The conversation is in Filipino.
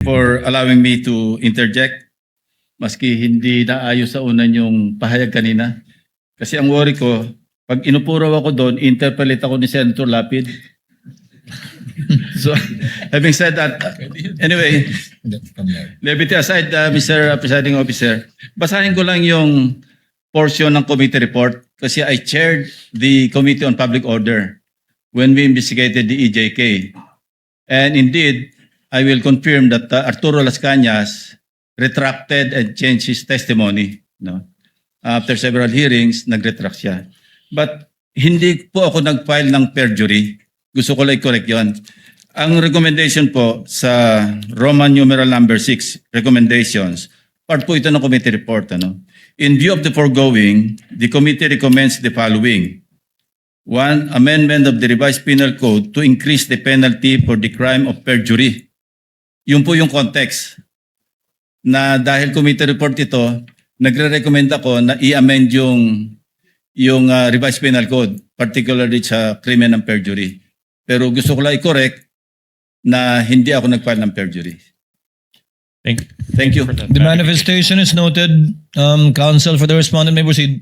for allowing me to interject. Maski hindi naayos sa unan yung pahayag kanina. Kasi ang worry ko, pag inupuraw ako doon, interpolate ako ni Senator Lapid. So, having said that, anyway, levity aside, Mr. Presiding Officer, basahin ko lang yung portion ng committee report kasi I chaired the Committee on Public Order when we investigated the EJK. And indeed, I will confirm that Arturo Las Cañas retracted and changed his testimony. No? After several hearings, nag-retract siya. But hindi po ako nag-file ng perjury. Gusto ko lang i-correct yun. Ang recommendation po sa Roman numeral number 6, recommendations, part po ito ng committee report. Ano? In view of the foregoing, the committee recommends the following. 1. Amendment of the revised penal code to increase the penalty for the crime of perjury. Yun po yung context na dahil committee report ito, nagre-recommend ako na i-amend yung revised penal code, particularly sa krimen ng perjury. Pero gusto ko lang i-correct na hindi ako nag-file ng perjury. Thank you. The manifestation is noted. Counsel for the respondent may proceed.